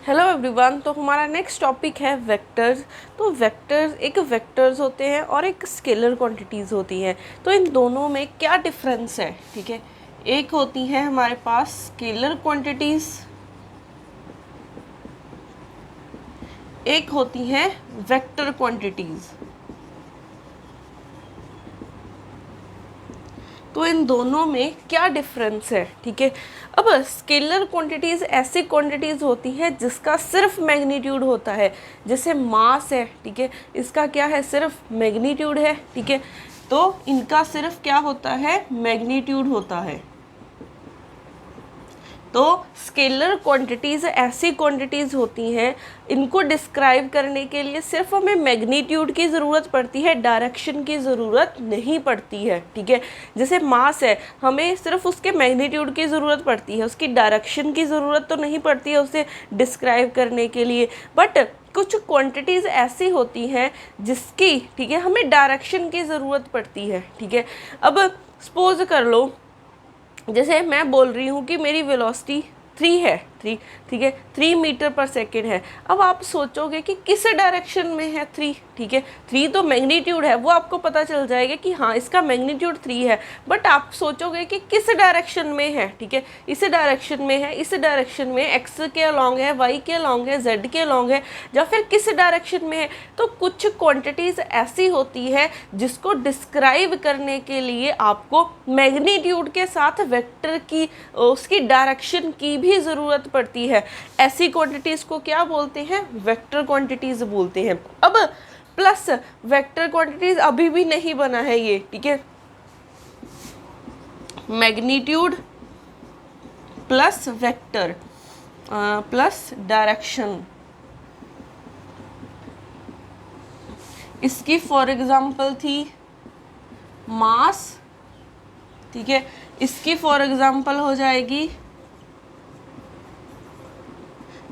Hello everyone. तो हमारा next topic है वेक्टर्स। तो वेक्टर्स एक वेक्टर्स होते हैं और एक स्केलर क्वांटिटीज़ होती हैं। तो इन दोनों में क्या डिफरेंस है? ठीक है, एक होती है हमारे पास स्केलर क्वांटिटीज़, एक होती हैं वेक्टर क्वांटिटीज़। तो इन दोनों में क्या डिफरेंस है? ठीक है, अब स्केलर क्वांटिटीज़ ऐसी क्वांटिटीज़ होती हैं जिसका सिर्फ मैग्नीट्यूड होता है, जैसे मास है। ठीक है, इसका क्या है? सिर्फ मैग्नीट्यूड है। ठीक है, तो इनका सिर्फ क्या होता है? मैग्नीट्यूड होता है। तो स्केलर क्वांटिटीज़ ऐसी क्वांटिटीज़ होती हैं, इनको डिस्क्राइब करने के लिए सिर्फ हमें मैग्नीट्यूड की ज़रूरत पड़ती है, डायरेक्शन की ज़रूरत नहीं पड़ती है। ठीक है, जैसे मास है, हमें सिर्फ उसके मैग्नीट्यूड की ज़रूरत पड़ती है, उसकी डायरेक्शन की ज़रूरत तो नहीं पड़ती है उसे डिस्क्राइब करने के लिए। बट कुछ क्वांटिटीज़ ऐसी होती हैं जिसकी, ठीक है, हमें डायरेक्शन की ज़रूरत पड़ती है। ठीक है, अब सपोज कर लो, जैसे मैं बोल रही हूँ कि मेरी वेलोसिटी 3 है, 3, ठीक है, 3 मीटर पर सेकेंड है। अब आप सोचोगे कि किस डायरेक्शन में है 3? ठीक है, 3 तो मैग्नीट्यूड है, वो आपको पता चल जाएगा कि हाँ इसका मैग्नीट्यूड 3 है। बट आप सोचोगे कि किस डायरेक्शन में है? ठीक है, इस डायरेक्शन में है, इस डायरेक्शन में, एक्स के अलॉन्ग है, वाई के अलॉन्ग है, जेड के अलॉन्ग है, या फिर किस डायरेक्शन में है? तो कुछ क्वांटिटीज़ ऐसी होती है जिसको डिस्क्राइब करने के लिए आपको मैग्नीट्यूड के साथ वेक्टर की, उसकी डायरेक्शन की भी ज़रूरत पड़ती है। ऐसी क्वांटिटीज़ को क्या बोलते हैं? वेक्टर क्वांटिटीज़ बोलते हैं। अब प्लस वेक्टर क्वांटिटीज़ अभी भी नहीं बना है ये। ठीक है, magnitude plus vector plus direction. इसकी फॉर एग्जांपल थी मास। ठीक है, इसकी फॉर एग्जांपल हो जाएगी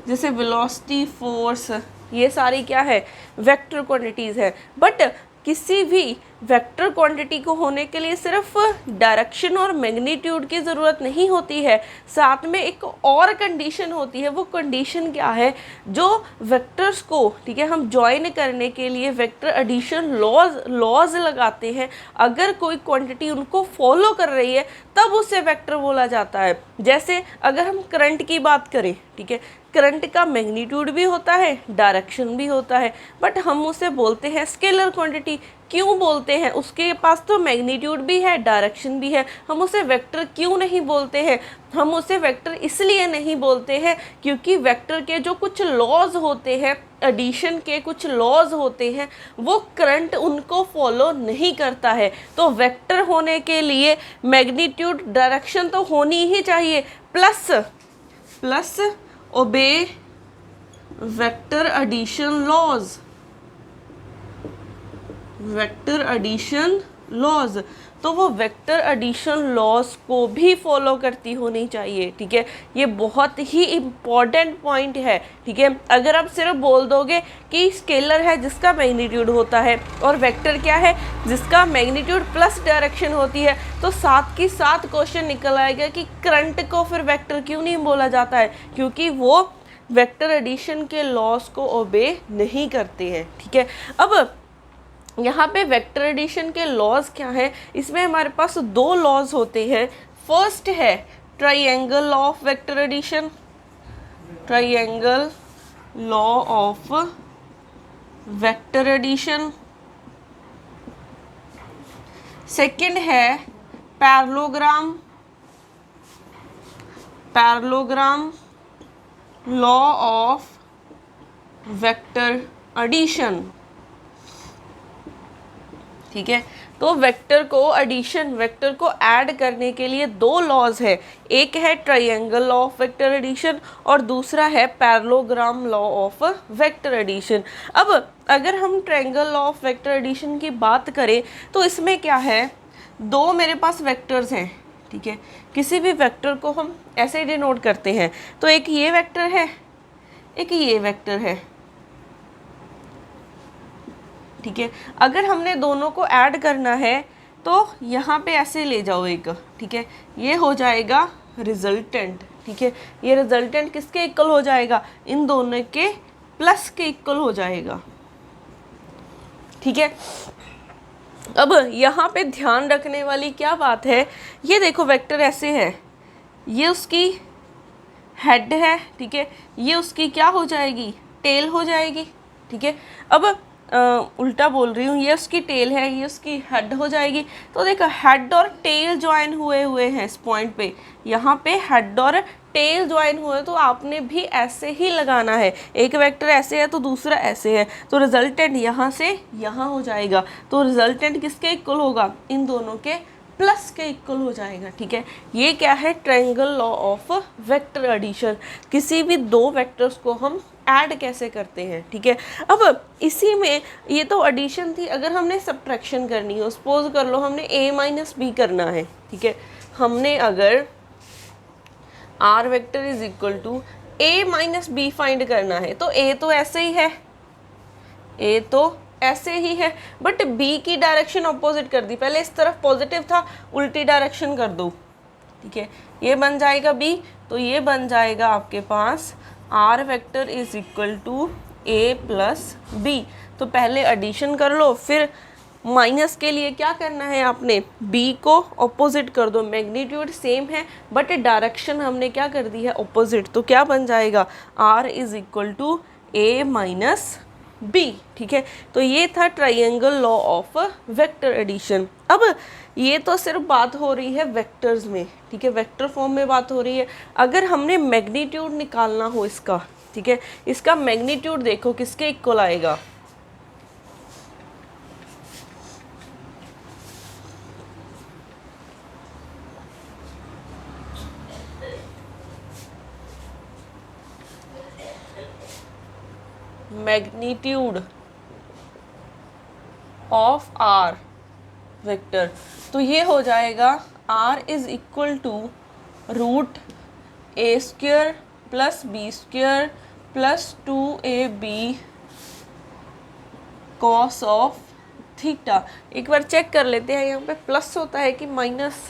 जैसे वेलोसिटी, फोर्स। ये सारी क्या है? वेक्टर क्वांटिटीज़ है। बट किसी भी वेक्टर क्वांटिटी को होने के लिए सिर्फ डायरेक्शन और मैग्नीट्यूड की ज़रूरत नहीं होती है, साथ में एक और कंडीशन होती है। वो कंडीशन क्या है? जो वेक्टर्स को, ठीक है, हम जॉइन करने के लिए वेक्टर एडिशन लॉज लगाते हैं, अगर कोई क्वांटिटी उनको फॉलो कर रही है तब उसे वेक्टर बोला जाता है। जैसे अगर हम करंट की बात करें, ठीक है, करंट का मैग्नीट्यूड भी होता है, डायरेक्शन भी होता है, बट हम उसे बोलते हैं स्केलर क्वांटिटी। क्यों बोलते हैं? उसके पास तो मैग्नीट्यूड भी है, डायरेक्शन भी है, हम उसे वेक्टर क्यों नहीं बोलते हैं? हम उसे वेक्टर इसलिए नहीं बोलते हैं क्योंकि वेक्टर के जो कुछ लॉज होते हैं, एडिशन के कुछ लॉज होते हैं, वो करंट उनको फॉलो नहीं करता है। तो वेक्टर होने के लिए मैग्नीट्यूड, डायरेक्शन तो होनी ही चाहिए, प्लस ओबे vector addition laws, vector addition laws. तो वो वेक्टर एडिशन लॉज को भी फॉलो करती होनी चाहिए। ठीक है, ये बहुत ही इम्पॉर्टेंट पॉइंट है। ठीक है, अगर आप सिर्फ बोल दोगे कि स्केलर है जिसका मैग्नीट्यूड होता है और वेक्टर क्या है जिसका मैग्नीट्यूड प्लस डायरेक्शन होती है, तो साथ की साथ क्वेश्चन निकल आएगा कि करंट को फिर वेक्टर क्यों नहीं बोला जाता है? क्योंकि वो वेक्टर एडिशन के लॉज को ओबे नहीं करते हैं। ठीक है, अब यहाँ पे वेक्टर एडिशन के लॉज क्या हैं? इसमें हमारे पास दो लॉज होते हैं। फर्स्ट है triangle law of vector addition, triangle law of vector addition. Second है parallelogram, parallelogram law of vector addition. ठीक है, तो वेक्टर को एडिशन, वेक्टर को ऐड करने के लिए दो लॉज है। एक है triangle law of vector addition और दूसरा है parallelogram law of vector addition. अब अगर हम triangle law of vector addition की बात करें तो इसमें क्या है? दो मेरे पास वेक्टर्स हैं। ठीक है, किसी भी वेक्टर को हम ऐसे डिनोट करते हैं, तो एक ये वेक्टर है, एक ये वेक्टर है। ठीक है, अगर हमने दोनों को ऐड करना है तो यहाँ पे ऐसे ले जाओ एक। ठीक है, ये हो जाएगा रिजल्टेंट। ठीक है। ये रिजल्टेंट किसके इक्वल हो जाएगा, इन दोनों के प्लस के इक्वल हो जाएगा, ठीक है। अब यहाँ पे ध्यान रखने वाली क्या बात है, ये देखो वेक्टर ऐसे है, ये उसकी हेड है, ठीक है, ये उसकी क्या हो जाएगी, टेल हो जाएगी, ठीक है। अब उल्टा बोल रही हूँ, ये उसकी टेल है, ये उसकी हेड हो जाएगी। तो देखो हेड और टेल ज्वाइन हुए हैं इस पॉइंट पे, यहाँ पे हेड और टेल ज्वाइन हुए, तो आपने भी ऐसे ही लगाना है। एक वेक्टर ऐसे है तो दूसरा ऐसे है, तो रिजल्टेंट यहाँ से यहाँ हो जाएगा। तो रिजल्टेंट किसके इक्वल होगा, इन दोनों के प्लस के इक्वल हो जाएगा, ठीक है। ये क्या है, triangle law of vector addition. किसी भी दो वेक्टर्स को हम ऐड कैसे करते हैं, ठीक है। अब इसी में ये तो एडिशन थी, अगर हमने सब्ट्रैक्शन करनी हो, सपोज कर लो हमने a माइनस बी करना है, ठीक है। हमने अगर r vector is equal to a minus b find करना है, तो a तो ऐसे ही है, a तो ऐसे ही है, बट b की डायरेक्शन ऑपोजिट कर दी। पहले इस तरफ पॉजिटिव था, उल्टी डायरेक्शन कर दो, ठीक है। ये बन जाएगा b, तो ये बन जाएगा आपके पास r vector is equal to a plus b. तो पहले एडिशन कर लो, फिर माइनस के लिए क्या करना है आपने, b को ऑपोजिट कर दो। मैग्नीट्यूड सेम है बट डायरेक्शन हमने क्या कर दी है, ऑपोजिट। तो क्या बन जाएगा, r is equal to a minus b, ठीक है। तो ये था triangle law of vector addition. अब ये तो सिर्फ बात हो रही है वेक्टर्स में, ठीक है, वेक्टर फॉर्म में बात हो रही है। अगर हमने मैग्नीट्यूड निकालना हो इसका, ठीक है, इसका मैग्नीट्यूड देखो किसके इक्वल आएगा, मैग्नीट्यूड ऑफ आर वेक्टर, तो ये हो जाएगा r is equal to root a square plus B square plus 2ab cos of theta. एक बार चेक कर लेते हैं यहाँ पे प्लस होता है कि माइनस,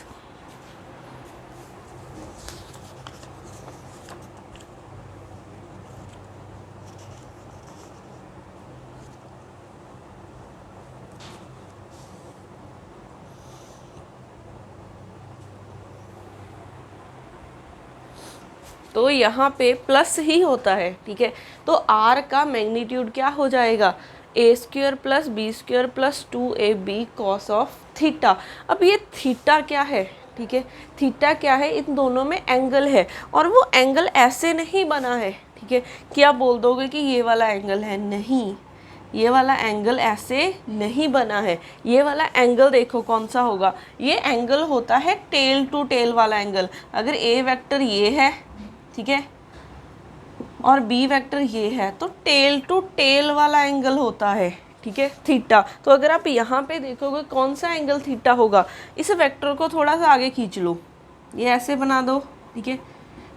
तो यहाँ पे प्लस ही होता है, ठीक है। तो r का मैग्नीट्यूड क्या हो जाएगा, A square plus B square plus 2ab cos of theta. अब ये थीटा क्या है, ठीक है, थीटा क्या है, इन दोनों में एंगल है, और वो एंगल ऐसे नहीं बना है, ठीक है। क्या बोल दोगे कि ये वाला एंगल है, नहीं, ये वाला एंगल ऐसे नहीं बना है। ये वाला एंगल देखो कौन सा होगा, ये एंगल होता है टेल टू टेल वाला एंगल। अगर ए वेक्टर ये है, ठीक है, और बी वेक्टर ये है, तो टेल टू टेल वाला एंगल होता है, ठीक है, थीटा। तो अगर आप यहाँ पे देखोगे कौन सा एंगल थीटा होगा, इस वेक्टर को थोड़ा सा आगे खींच लो, ये ऐसे बना दो, ठीक है।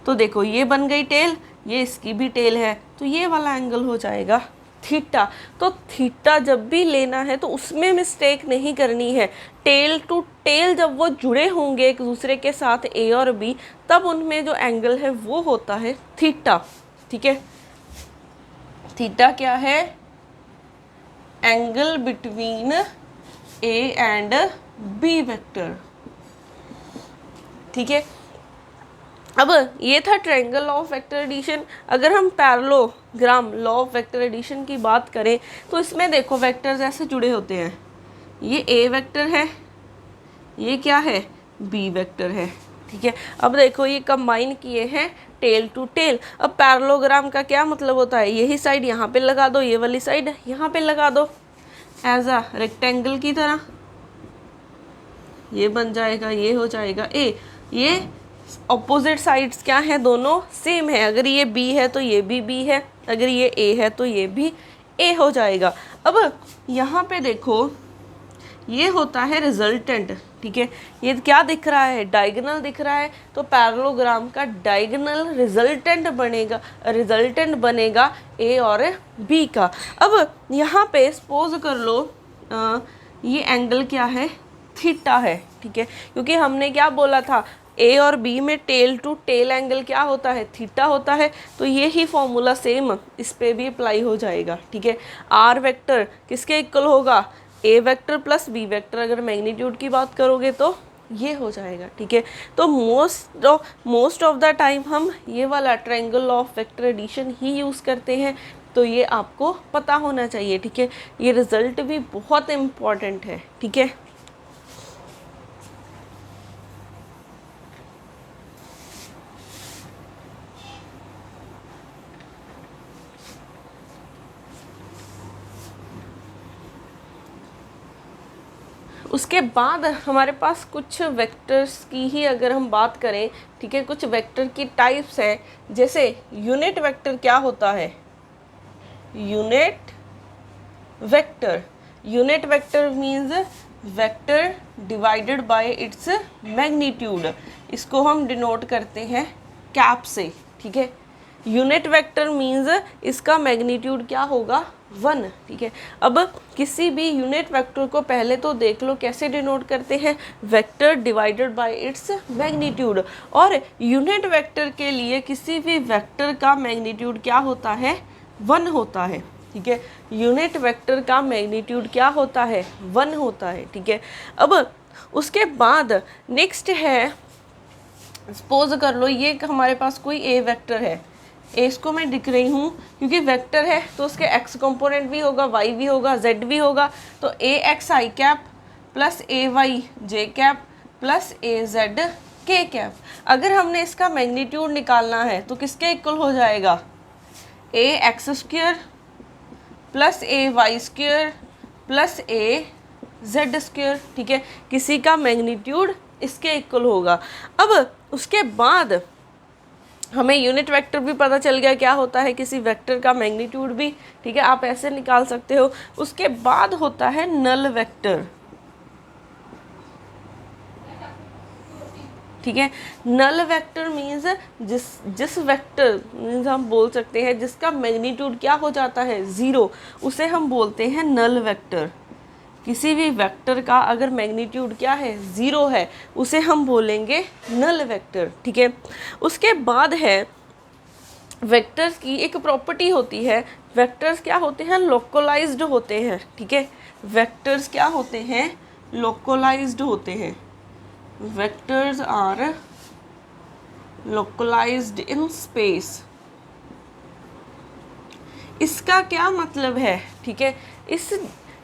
तो देखो ये बन गई टेल, ये इसकी भी टेल है, तो ये वाला एंगल हो जाएगा थीटा। तो थीटा जब भी लेना है तो उसमें मिस्टेक नहीं करनी है। टेल टू टेल जब वो जुड़े होंगे एक दूसरे के साथ ए और बी, तब उनमें जो एंगल है वो होता है थीटा, ठीक है। थीटा क्या है, angle between A and b vector, ठीक है। अब ये था triangle law of vector addition. अगर हम parallelogram law of vector addition की बात करें तो इसमें देखो वेक्टर्स ऐसे जुड़े होते हैं, ये ए वेक्टर है, ये क्या है, बी वेक्टर है, ठीक है। अब देखो ये कंबाइन किए हैं टेल टू टेल। अब पैरेललोग्राम का क्या मतलब होता है, यही साइड यहाँ पे लगा दो, ये वाली साइड यहाँ पे लगा दो, एज अ रेक्टेंगल की तरह, ये बन जाएगा, ये हो जाएगा ए। ये ऑपोजिट साइड्स क्या है, दोनों सेम है। अगर ये बी है तो ये भी बी है, अगर ये ए है तो ये भी ए हो जाएगा। अब यहाँ पे देखो ये होता है रिजल्टेंट, ठीक है। ये क्या दिख रहा है, डायगोनल दिख रहा है, तो पैरेललोग्राम का डायगोनल रिजल्टेंट बनेगा ए और बी का। अब यहाँ पे सपोज कर लो ये एंगल क्या है, थीटा है, ठीक है, क्योंकि हमने क्या बोला था, ए और बी में टेल टू टेल एंगल क्या होता है, थीटा होता है। तो ये ही फॉर्मूला सेम इस पे भी अप्लाई हो जाएगा, ठीक है। आर वेक्टर किसके इक्वल होगा, ए वेक्टर प्लस बी वेक्टर, अगर मैग्नीट्यूड की बात करोगे तो ये हो जाएगा, ठीक है। तो मोस्ट ऑफ द टाइम हम ये वाला ट्रायंगल ऑफ वेक्टर एडिशन ही यूज़ करते हैं, तो ये आपको पता होना चाहिए, ठीक है। ये रिजल्ट भी बहुत इम्पॉर्टेंट है, ठीक है। उसके बाद हमारे पास कुछ वेक्टर्स की ही अगर हम बात करें, ठीक है, कुछ वेक्टर की टाइप्स हैं। जैसे यूनिट वेक्टर क्या होता है, unit vector means vector divided by its magnitude, इसको हम डिनोट करते हैं कैप से, ठीक है। यूनिट वेक्टर मीन्स इसका मैग्नीट्यूड क्या होगा, 1, ठीक है। अब किसी भी यूनिट वेक्टर को पहले तो देख लो कैसे डिनोट करते हैं, vector divided by its magnitude. और यूनिट वेक्टर के लिए किसी भी वेक्टर का मैग्नीट्यूड क्या होता है, 1 होता है, ठीक है। यूनिट वेक्टर का मैग्नीट्यूड क्या होता है, 1 होता है, ठीक है। अब उसके बाद नेक्स्ट है, सपोज कर लो ये हमारे पास कोई ए वेक्टर है, ए इसको मैं दिख रही हूँ क्योंकि वेक्टर है तो उसके एक्स कंपोनेंट भी होगा, वाई भी होगा, जेड भी होगा। तो ए एक्स आई कैप प्लस ए वाई जे कैप प्लस ए जेड के कैप। अगर हमने इसका मैग्नीट्यूड निकालना है तो किसके इक्वल हो जाएगा, ए एक्स स्क्वायर प्लस ए वाई स्क्वायर प्लस ए जेड स्क्वायर, ठीक है। किसी का मैग्नीट्यूड इसके इक्वल होगा। अब उसके बाद हमें यूनिट वेक्टर भी पता चल गया क्या होता है, किसी वेक्टर का मैग्नीट्यूड भी, ठीक है, आप ऐसे निकाल सकते हो। उसके बाद होता है नल वेक्टर, ठीक है। नल वेक्टर मीन्स जिस वेक्टर मीन्स हम बोल सकते हैं जिसका मैग्नीट्यूड क्या हो जाता है, 0, उसे हम बोलते हैं नल वेक्टर। किसी भी वेक्टर का अगर मैग्नीट्यूड क्या है, 0 है, उसे हम बोलेंगे नल वेक्टर, ठीक है। उसके बाद है वेक्टर्स की एक प्रॉपर्टी होती है, वेक्टर्स क्या होते हैं, लोकलाइज्ड होते हैं, ठीक है। वेक्टर्स क्या होते हैं, लोकलाइज्ड होते हैं। Vectors are localised in space. इसका क्या मतलब है, ठीक है,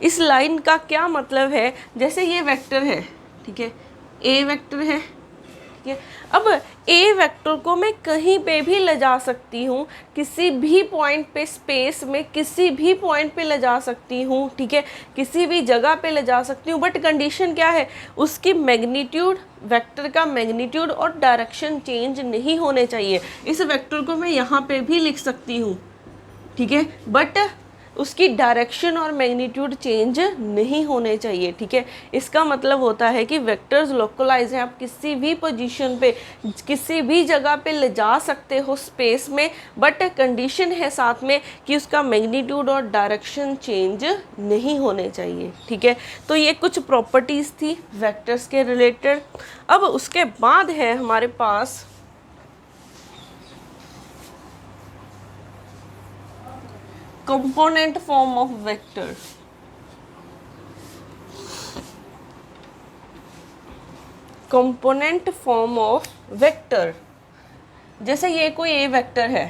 इस लाइन का क्या मतलब है, जैसे ये वेक्टर है, ठीक है, ए वेक्टर है, ठीक है। अब ए वेक्टर को मैं कहीं पे भी ले जा सकती हूँ, किसी भी पॉइंट पे स्पेस में किसी भी पॉइंट पे ले जा सकती हूँ, ठीक है, किसी भी जगह पे ले जा सकती हूँ। बट कंडीशन क्या है, उसकी मैग्नीट्यूड, वेक्टर का मैग्नीट्यूड और डायरेक्शन चेंज नहीं होने चाहिए। इस वेक्टर को मैं यहाँ पे भी लिख सकती हूँ, ठीक है, बट उसकी डायरेक्शन और मैग्नीट्यूड चेंज नहीं होने चाहिए, ठीक है। इसका मतलब होता है कि वेक्टर्स लोकलाइज हैं, आप किसी भी पोजीशन पे किसी भी जगह पे ले जा सकते हो स्पेस में, बट कंडीशन है साथ में कि उसका मैग्नीट्यूड और डायरेक्शन चेंज नहीं होने चाहिए, ठीक है। तो ये कुछ प्रॉपर्टीज़ थी वेक्टर्स के रिलेटेड। अब उसके बाद है हमारे पास component form of vector। Component form of vector, जैसे ये कोई ए वेक्टर है,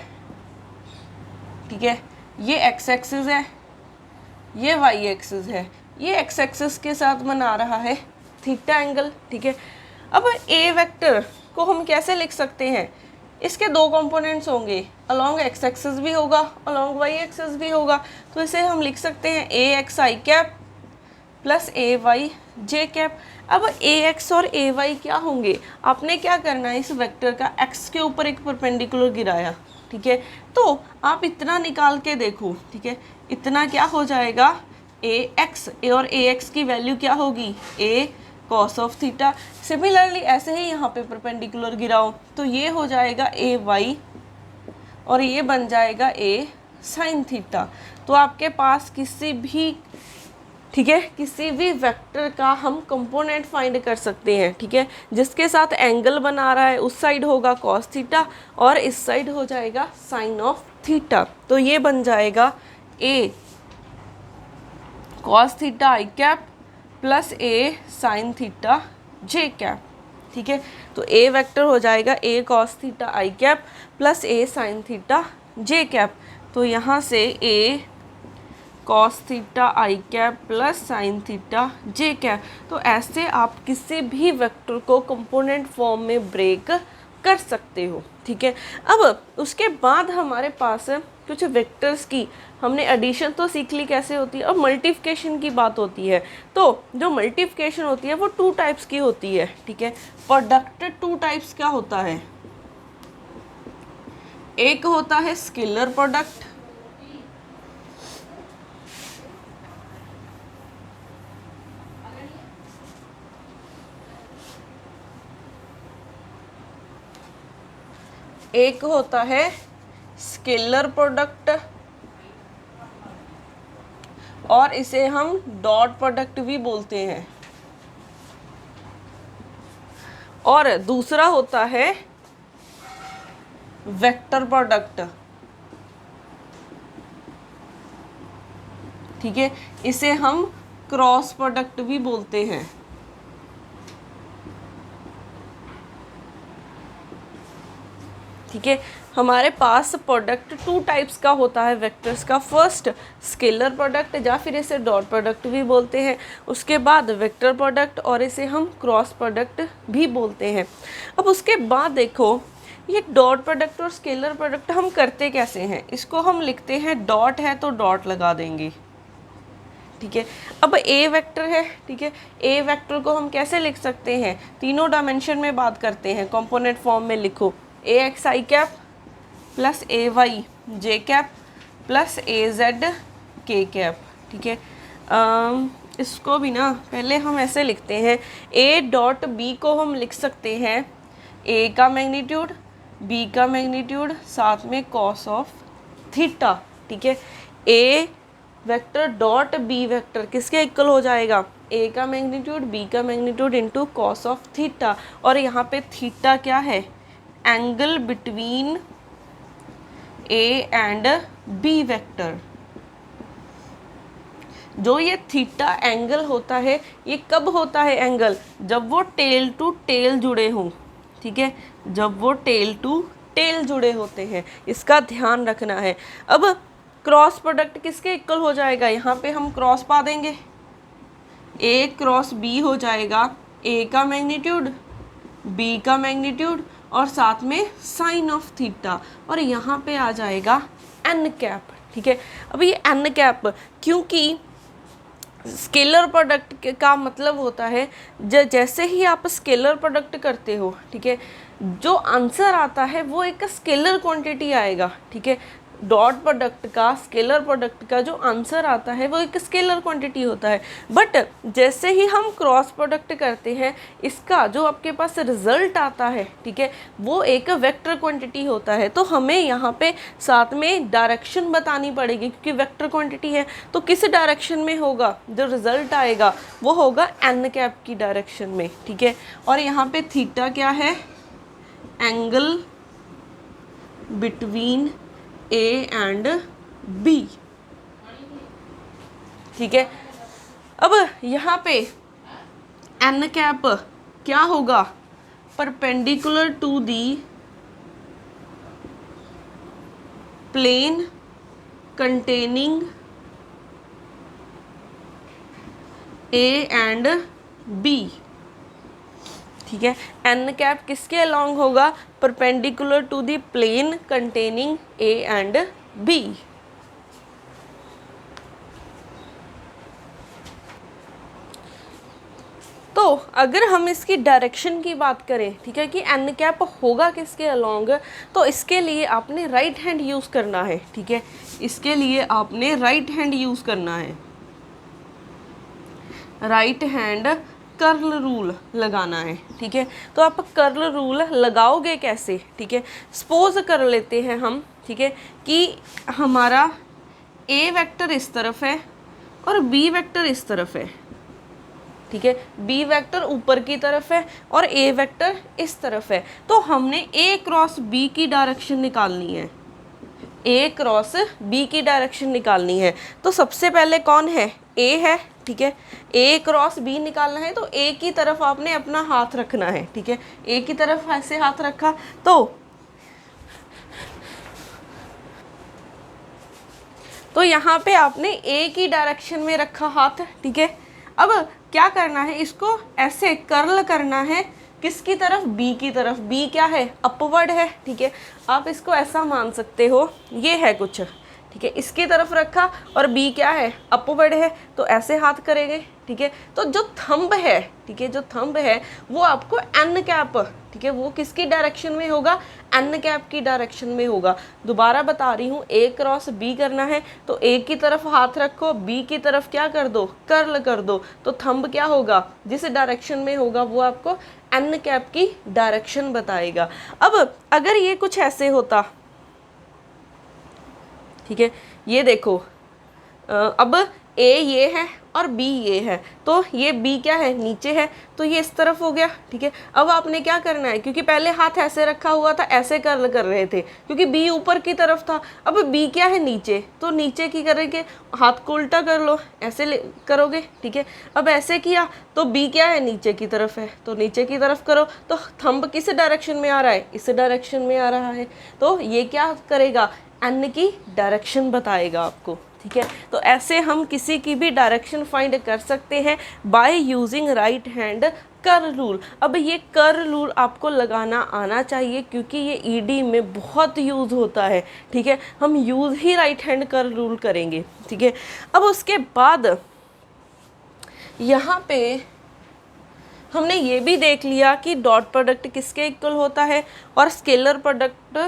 ठीक है, ये एक्स एक्सिस है, ये वाई एक्सिस है, ये एक्स एक्सिस के साथ बना रहा है थीटा एंगल, ठीक है। अब ए वेक्टर को हम कैसे लिख सकते हैं, इसके 2 कंपोनेंट्स होंगे, अलोंग एक्स एक्सिस भी होगा, अलोंग वाई एक्सिस भी होगा। तो इसे हम लिख सकते हैं ए एक्स आई कैप प्लस ए वाई जे कैप। अब ए एक्स और ए वाई क्या होंगे, आपने क्या करना है, इस वेक्टर का एक्स के ऊपर एक परपेंडिकुलर गिराया, ठीक है। तो आप इतना निकाल के देखो, ठीक है, इतना क्या हो जाएगा, ए एक्स, ए और ए एक्स की वैल्यू क्या होगी, ए कॉस ऑफ थीटा। सिमिलरली ऐसे ही यहाँ पे परपेंडिकुलर गिराओ तो ये हो जाएगा ए वाई और ये बन जाएगा ए साइन थीटा। तो आपके पास किसी भी ठीक है, किसी भी वेक्टर का हम कंपोनेंट फाइंड कर सकते हैं, ठीक है, जिसके साथ एंगल बना रहा है उस साइड होगा कॉस थीटा और इस साइड हो जाएगा साइन ऑफ थीटा। तो ये बन जाएगा ए कॉस थीटा आई कैप प्लस ए साइन थीटा जे कैप। ठीक है, तो ए वेक्टर हो जाएगा ए कॉस थीटा आई कैप प्लस ए साइन थीटा जे कैप। तो यहाँ से ए कॉस थीटा आई कैप प्लस साइन थीटा जे कैप। तो ऐसे आप किसी भी वेक्टर को कंपोनेंट फॉर्म में ब्रेक कर सकते हो। ठीक है, अब उसके बाद हमारे पास कुछ वेक्टर्स की हमने एडिशन तो सीख ली कैसे होती है, अब मल्टीप्लिकेशन की बात होती है। तो जो मल्टीप्लिकेशन होती है वो टू टाइप्स की होती है। ठीक है, प्रोडक्ट टू टाइप्स का होता है, एक होता है स्केलर प्रोडक्ट, एक होता है स्केलर प्रोडक्ट और इसे हम डॉट प्रोडक्ट भी बोलते हैं, और दूसरा होता है वेक्टर प्रोडक्ट। ठीक है, इसे हम क्रॉस प्रोडक्ट भी बोलते हैं। ठीक है, हमारे पास प्रोडक्ट टू टाइप्स का होता है वेक्टर्स का। फर्स्ट स्केलर प्रोडक्ट या फिर इसे डॉट प्रोडक्ट भी बोलते हैं, उसके बाद वेक्टर प्रोडक्ट और इसे हम क्रॉस प्रोडक्ट भी बोलते हैं। अब उसके बाद देखो ये डॉट प्रोडक्ट और स्केलर प्रोडक्ट हम करते कैसे हैं, इसको हम लिखते हैं डॉट है तो डॉट लगा देंगे। ठीक है, अब ए वेक्टर है, ठीक है, ए वेक्टर को हम कैसे लिख सकते हैं, तीनों डायमेंशन में बात करते हैं, कंपोनेंट फॉर्म में लिखो ए एक्स आई कैप प्लस ए वाई जे कैप प्लस ए जेड के कैप। ठीक है, इसको भी ना पहले हम ऐसे लिखते हैं, ए डॉट बी को हम लिख सकते हैं ए का मैग्नीट्यूड बी का मैग्नीट्यूड साथ में कॉस ऑफ थीटा। ठीक है, a vector dot b vector किसके इक्वल हो जाएगा, ए का मैग्नीट्यूड बी का magnitude into cos of theta, और यहाँ पे थीटा क्या है, angle between A and b vector. जो ये थीटा एंगल होता है ये कब होता है एंगल, जब वो टेल टू टेल जुड़े हों। ठीक है, जब वो टेल टू टेल जुड़े होते हैं, इसका ध्यान रखना है। अब क्रॉस प्रोडक्ट किसके इक्वल हो जाएगा, यहाँ पे हम क्रॉस पा देंगे, ए क्रॉस बी हो जाएगा ए का मैग्नीट्यूड बी का मैग्नीट्यूड और साथ में साइन ऑफ थीटा, और यहाँ पे आ जाएगा एन कैप। ठीक है, अब ये एन कैप क्योंकि स्केलर प्रोडक्ट का मतलब होता है जैसे ही आप स्केलर प्रोडक्ट करते हो, ठीक है, जो आंसर आता है वो एक स्केलर क्वांटिटी आएगा। ठीक है, डॉट प्रोडक्ट का स्केलर प्रोडक्ट का जो आंसर आता है वो एक स्केलर क्वांटिटी होता है, बट जैसे ही हम क्रॉस प्रोडक्ट करते हैं इसका जो आपके पास रिजल्ट आता है, ठीक है, वो एक वेक्टर क्वांटिटी होता है। तो हमें यहाँ पे साथ में डायरेक्शन बतानी पड़ेगी क्योंकि वेक्टर क्वांटिटी है, तो किस डायरेक्शन में होगा, जो रिजल्ट आएगा वो होगा एन कैप की डायरेक्शन में। ठीक है, और यहाँ पे थीटा क्या है, angle between A and B. ठीक है, अब यहाँ पे एन कैप क्या होगा, perpendicular to the plane containing A and B. ठीक है, एन कैप किसके अलॉन्ग होगा, perpendicular to the plane containing A and B. तो अगर हम इसकी डायरेक्शन की बात करें, ठीक है, कि एन कैप होगा किसके अलॉन्ग, तो इसके लिए आपने राइट हैंड यूज़ करना है। ठीक है, इसके लिए आपने राइट हैंड यूज़ करना है, राइट हैंड कर्ल रूल लगाना है। ठीक है, तो आप कर्ल रूल लगाओगे कैसे, ठीक है, सपोज कर लेते हैं हम, ठीक है, कि हमारा ए वेक्टर इस तरफ है और बी वेक्टर इस तरफ है, ठीक है, बी वेक्टर ऊपर की तरफ है और ए वेक्टर इस तरफ है। तो हमने ए क्रॉस बी की डायरेक्शन निकालनी है, ए क्रॉस बी की डायरेक्शन निकालनी है। तो सबसे पहले कौन है, ए है, ठीक है, ए क्रॉस बी निकालना है तो ए की तरफ आपने अपना हाथ रखना है, ठीक है, ए की तरफ ऐसे हाथ रखा तो यहाँ पे आपने ए की डायरेक्शन में रखा हाथ, ठीक है। अब क्या करना है, इसको ऐसे कर्ल करना है किसकी तरफ, बी की तरफ। बी क्या है, अपवर्ड है, ठीक है, आप इसको ऐसा मान सकते हो, ये है कुछ, ठीक है, इसकी तरफ रखा और बी क्या है, अपवर्ड है, तो ऐसे हाथ करेंगे, ठीक है। तो जो थंब है, ठीक है, जो थंब है वो आपको एन कैप, ठीक है, वो किसकी डायरेक्शन में होगा, एन कैप की डायरेक्शन में होगा। दोबारा बता रही हूँ, ए क्रॉस बी करना है तो ए की तरफ हाथ रखो, बी की तरफ क्या कर दो, कर्ल कर दो, तो थंब क्या होगा, जिस डायरेक्शन में होगा वो आपको एन कैप की डायरेक्शन बताएगा। अब अगर ये कुछ ऐसे होता, ठीक है, ये देखो, अब ए ये है और बी ये है, तो ये बी क्या है, नीचे है, तो ये इस तरफ हो गया, ठीक है। अब आपने क्या करना है, क्योंकि पहले हाथ ऐसे रखा हुआ था, ऐसे कर्ल कर रहे थे क्योंकि बी ऊपर की तरफ था, अब बी क्या है, नीचे, तो नीचे की करेंगे, हाथ को उल्टा कर लो, ऐसे करोगे, ठीक है। अब ऐसे किया तो बी क्या है, नीचे की तरफ है, तो नीचे की तरफ करो, तो थंब किस डायरेक्शन में आ रहा है, इस डायरेक्शन में आ रहा है, तो ये क्या करेगा, एन की डायरेक्शन बताएगा आपको, ठीक है। तो ऐसे हम किसी की भी डायरेक्शन फाइंड कर सकते हैं by using right hand curl rule. अब ये कर्ल रूल आपको लगाना आना चाहिए क्योंकि ये ईडी में बहुत यूज़ होता है, ठीक है, हम यूज़ ही राइट हैंड कर्ल रूल करेंगे, ठीक है। अब उसके बाद यहाँ पे हमने ये भी देख लिया कि डॉट प्रोडक्ट किसके इक्वल होता है और स्केलर प्रोडक्ट,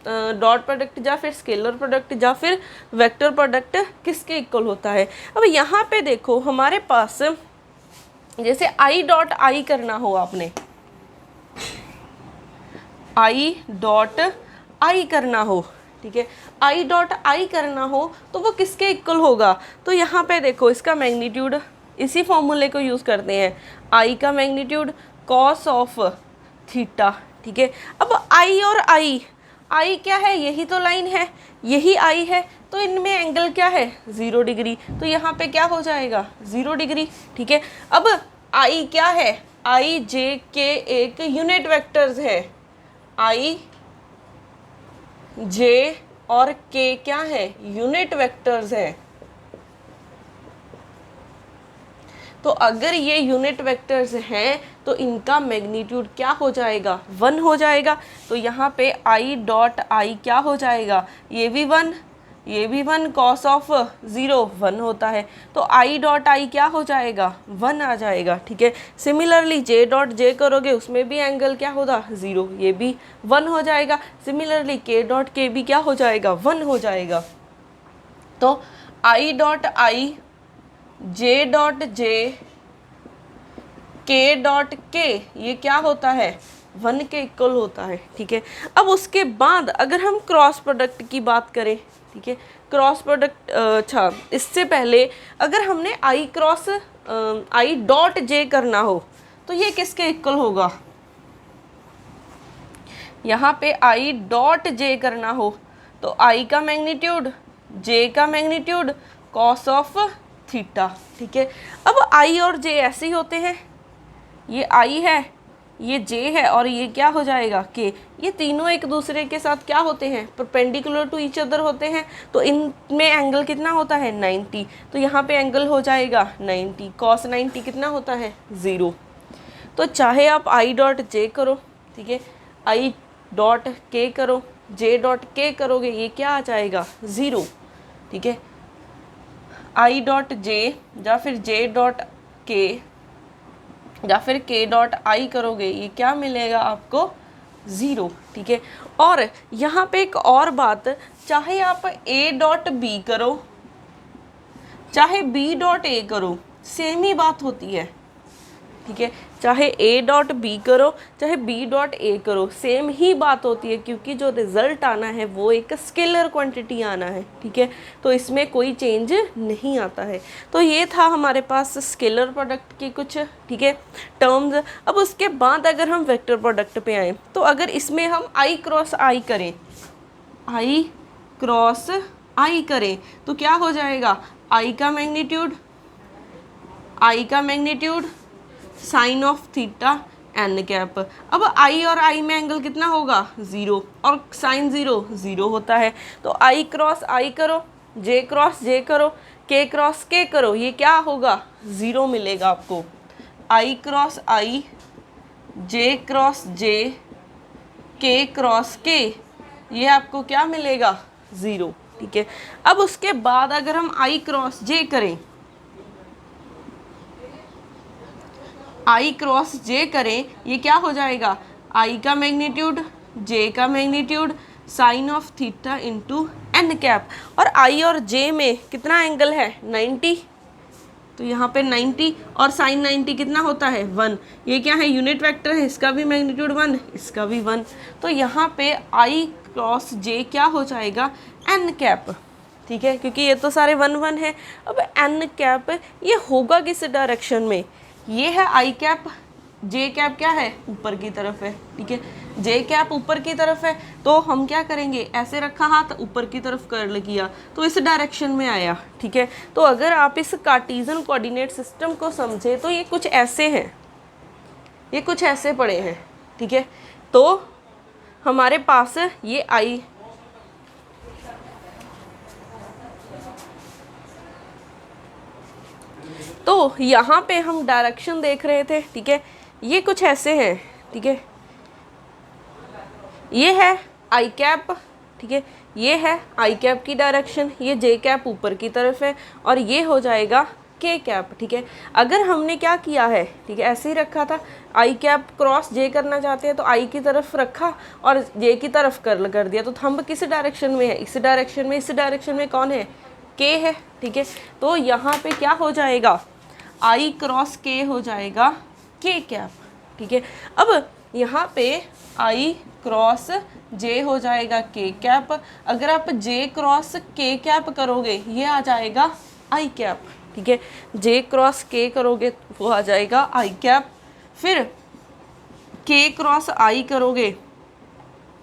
डॉट प्रोडक्ट या फिर स्केलर प्रोडक्ट या फिर वेक्टर प्रोडक्ट किसके इक्वल होता है। अब यहाँ पे देखो हमारे पास जैसे आई डॉट आई करना हो, आपने आई डॉट आई करना हो, ठीक है, आई डॉट आई करना हो तो वो किसके इक्वल होगा, तो यहाँ पे देखो इसका मैग्नीट्यूड, इसी फॉर्मूले को यूज़ करते हैं, आई का मैग्नीट्यूड कॉस ऑफ थीटा, ठीक है। अब आई और आई क्या है, यही तो लाइन है, यही आई है, तो इनमें एंगल क्या है, 0 डिग्री, तो यहाँ पे क्या हो जाएगा 0 डिग्री, ठीक है। अब आई क्या है, आई जे के एक यूनिट वेक्टर्स है, आई जे और के क्या है, यूनिट वेक्टर्स है। तो अगर ये यूनिट वेक्टर्स हैं तो इनका मैग्नीट्यूड क्या हो जाएगा, 1 हो जाएगा। तो यहाँ पे आई डॉट आई क्या हो जाएगा, ये भी 1, ये भी 1, कॉस ऑफ 0 1 होता है, तो आई डॉट आई क्या हो जाएगा, 1 आ जाएगा, ठीक है। सिमिलरली जे डॉट जे करोगे उसमें भी एंगल क्या होगा, 0, ये भी 1 हो जाएगा। सिमिलरली के डॉट के भी क्या हो जाएगा, 1 हो जाएगा। तो I dot I, J dot J, के डॉट के, ये क्या होता है, 1 के इक्वल होता है, ठीक है। अब उसके बाद अगर हम क्रॉस प्रोडक्ट की बात करें, ठीक है, क्रॉस प्रोडक्ट, अच्छा इससे पहले अगर हमने आई क्रॉस आई डॉट जे करना हो तो ये किसके इक्वल होगा, यहाँ पे आई डॉट जे करना हो तो आई का मैग्नीट्यूड, जे का मैग्नीट्यूड, कॉस ऑफ थीटा, ठीक है। अब आई और जे ऐसे ही होते हैं, ये आई है, ये जे है और ये क्या हो जाएगा के, ये तीनों एक दूसरे के साथ क्या होते हैं, परपेंडिकुलर टू ईच अदर होते हैं, तो इनमें एंगल कितना होता है 90, तो यहाँ पे एंगल हो जाएगा 90, कॉस 90 कितना होता है 0। तो चाहे आप आई डॉट जे करो, ठीक है, आई डॉट के करो, जे डॉट के करोगे, ये क्या आ जाएगा 0, ठीक है। आई डॉट जे या फिर जे डॉट के या फिर के डॉट आई करोगे, ये क्या मिलेगा आपको 0, ठीक है। और यहाँ पे एक और बात, चाहे आप ए डॉट बी करो चाहे बी डॉट ए करो, सेम ही बात होती है, ठीक है, चाहे ए डॉट बी करो चाहे बी डॉट ए करो, सेम ही बात होती है, क्योंकि जो रिजल्ट आना है वो एक स्केलर क्वांटिटी आना है। ठीक है, तो इसमें कोई चेंज नहीं आता है। तो ये था हमारे पास स्केलर प्रोडक्ट की कुछ, ठीक है, टर्म्स। अब उसके बाद अगर हम वेक्टर प्रोडक्ट पे आए, तो अगर इसमें हम आई क्रॉस आई करें, आई क्रॉस आई करें तो क्या हो जाएगा, आई का magnitude sine of theta n cap. अब आई और आई में एंगल कितना होगा, 0, और साइन 0 होता है। तो आई क्रॉस आई करो, जे क्रॉस जे करो, के क्रॉस के करो, ये क्या होगा, 0 मिलेगा आपको। आई क्रॉस आई, जे क्रॉस जे, के क्रॉस के, ये आपको क्या मिलेगा, 0। ठीक है, अब उसके बाद अगर हम आई क्रॉस जे करें, आई क्रॉस जे करें, ये क्या हो जाएगा, आई का मैग्नीट्यूड, जे का magnitude, sine of theta into n cap. और आई और जे में कितना एंगल है, 90, तो यहाँ पे 90 और साइन 90 कितना होता है, 1। ये क्या है, यूनिट वेक्टर है, इसका भी मैग्नीट्यूड 1, इसका भी 1। तो यहाँ पे आई क्रॉस जे क्या हो जाएगा, एन कैप। ठीक है, क्योंकि ये तो सारे 1 1 है। अब एन कैप ये होगा किस डायरेक्शन में, ये है आई कैप, जे कैप क्या है, ऊपर की तरफ है। ठीक है, जे कैप ऊपर की तरफ है, तो हम क्या करेंगे, ऐसे रखा हाथ, ऊपर की तरफ कर्ल किया, तो इस डायरेक्शन में आया। ठीक है, तो अगर आप इस कार्टेशियन कोऑर्डिनेट सिस्टम को समझे तो ये कुछ ऐसे हैं, ये कुछ ऐसे पड़े हैं। ठीक है, तो हमारे पास ये आई, तो यहाँ पे हम डायरेक्शन देख रहे थे। ठीक है, ये कुछ ऐसे हैं। ठीक है, ये है आई कैप। ठीक है, ये है आई कैप की डायरेक्शन, ये जे कैप ऊपर की तरफ है, और ये हो जाएगा के कैप। ठीक है, अगर हमने क्या किया है, ठीक है, ऐसे ही रखा था, आई कैप क्रॉस जे करना चाहते हैं तो आई की तरफ रखा और जे की तरफ कर्ल कर दिया, तो थंब किस डायरेक्शन में है, इस डायरेक्शन में। इस डायरेक्शन में कौन है, के है। ठीक है, तो यहाँ पे क्या हो जाएगा, आई क्रॉस के हो जाएगा के कैप। ठीक है, अब यहाँ पे आई क्रॉस जे हो जाएगा के कैप। अगर आप जे क्रॉस के कैप करोगे, ये आ जाएगा आई कैप। ठीक है, जे क्रॉस के करोगे वो आ जाएगा आई कैप, फिर के क्रॉस आई करोगे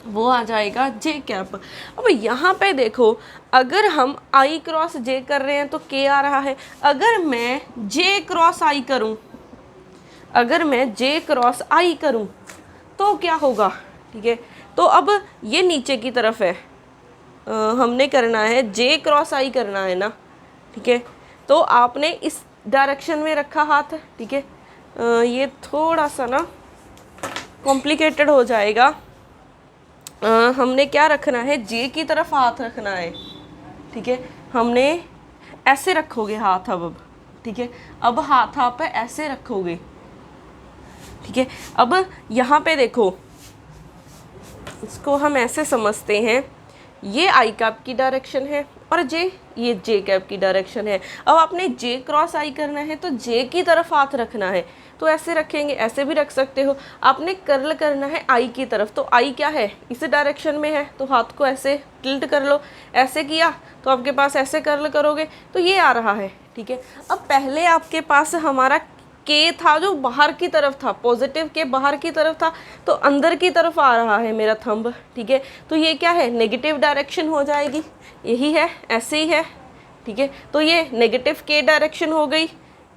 वो आ जाएगा जे कैप। अब यहाँ पे देखो, अगर हम आई क्रॉस जे कर रहे हैं तो के आ रहा है। अगर मैं जे क्रॉस आई करूँ, अगर मैं जे क्रॉस आई करूँ तो क्या होगा। ठीक है, तो अब ये नीचे की तरफ है, हमने करना है जे क्रॉस आई करना है ना। ठीक है, तो आपने इस डायरेक्शन में रखा हाथ। ठीक है, ये थोड़ा सा ना कॉम्प्लिकेटेड हो जाएगा। हमने क्या रखना है, जे की तरफ हाथ रखना है। ठीक है, हमने ऐसे रखोगे हाथ अब। ठीक है, अब हाथ आप ऐसे रखोगे। ठीक है, अब यहाँ पे देखो, इसको हम ऐसे समझते हैं, ये आई कैप की डायरेक्शन है और ये जे कैप की डायरेक्शन है। अब आपने जे क्रॉस आई करना है तो जे की तरफ हाथ रखना है, तो ऐसे रखेंगे, ऐसे भी रख सकते हो। आपने कर्ल करना है आई की तरफ, तो आई क्या है, इस डायरेक्शन में है, तो हाथ को ऐसे टिल्ट कर लो। ऐसे किया तो आपके पास ऐसे कर्ल करोगे तो ये आ रहा है। ठीक है, अब पहले आपके पास हमारा के था जो बाहर की तरफ था, पॉजिटिव के बाहर की तरफ था, तो अंदर की तरफ आ रहा है मेरा थंब। ठीक है, तो ये क्या है, नेगेटिव डायरेक्शन हो जाएगी, यही है, ऐसे ही है। ठीक है, तो ये नेगेटिव के डायरेक्शन हो गई,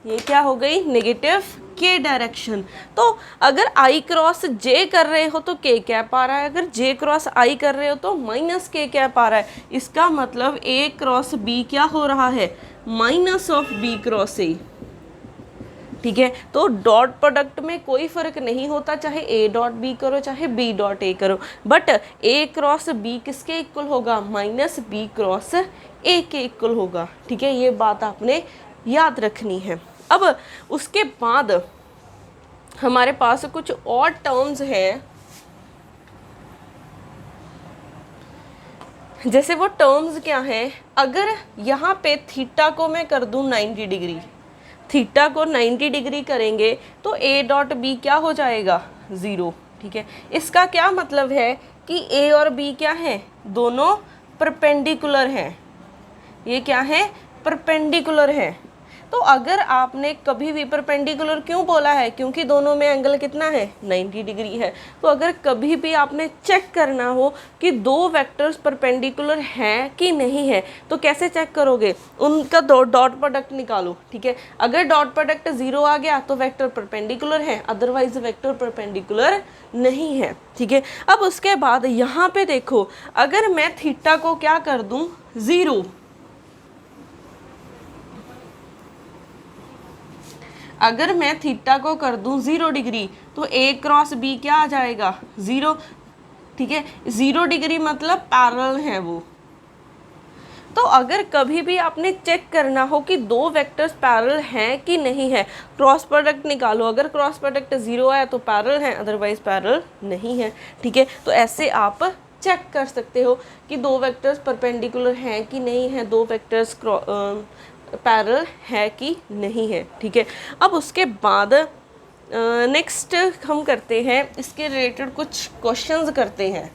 ये क्या हो गई, नेगेटिव के डायरेक्शन। तो अगर आई क्रॉस जे कर रहे हो तो के कैप आ रहा है, अगर जे क्रॉस आई कर रहे हो तो माइनस के कैप आ रहा है। इसका मतलब ए क्रॉस बी क्या हो रहा है, minus of B cross A. ठीक है, तो डॉट प्रोडक्ट में कोई फ़र्क नहीं होता, चाहे ए डॉट बी करो चाहे बी डॉट ए करो, बट ए क्रॉस बी किसके इक्वल होगा, माइनस बी क्रॉस ए के इक्वल होगा। ठीक है, ये बात आपने याद रखनी है। अब उसके बाद हमारे पास कुछ और टर्म्स हैं, जैसे वो टर्म्स क्या हैं, अगर यहाँ पे थीटा को मैं कर दूँ 90 डिग्री, थीटा को 90 डिग्री करेंगे तो ए डॉट बी क्या हो जाएगा, 0। ठीक है, इसका क्या मतलब है कि ए और बी क्या है, दोनों परपेंडिकुलर हैं। ये क्या है, परपेंडिकुलर है। तो अगर आपने कभी भी परपेंडिकुलर क्यों बोला है, क्योंकि दोनों में एंगल कितना है, 90 डिग्री है। तो अगर कभी भी आपने चेक करना हो कि दो वेक्टर्स परपेंडिकुलर हैं कि नहीं है, तो कैसे चेक करोगे, उनका डॉट प्रोडक्ट निकालो। ठीक है, अगर डॉट प्रोडक्ट 0 आ गया तो वेक्टर परपेंडिकुलर है, अदरवाइज वेक्टर परपेंडिकुलर नहीं है। ठीक है, अब उसके बाद यहाँ पे देखो, अगर मैं थीटा को क्या कर दूँ, 0, अगर मैं थीटा को कर दूं 0 डिग्री तो ए क्रॉस बी क्या आ जाएगा, 0। ठीक है, 0 डिग्री मतलब पैरेलल है वो। तो अगर कभी भी आपने चेक करना हो कि दो वेक्टर्स पैरेलल हैं कि नहीं है, क्रॉस प्रोडक्ट निकालो। अगर क्रॉस प्रोडक्ट 0 है तो पैरेलल है, अदरवाइज पैरेलल नहीं है। ठीक है, तो ऐसे आप चेक कर सकते हो कि दो वेक्टर्स परपेंडिकुलर हैं कि नहीं है, दो वेक्टर्स पैरेलल है कि नहीं है। ठीक है, अब उसके बाद नेक्स्ट हम करते हैं, इसके रिलेटेड कुछ क्वेश्चंस करते हैं।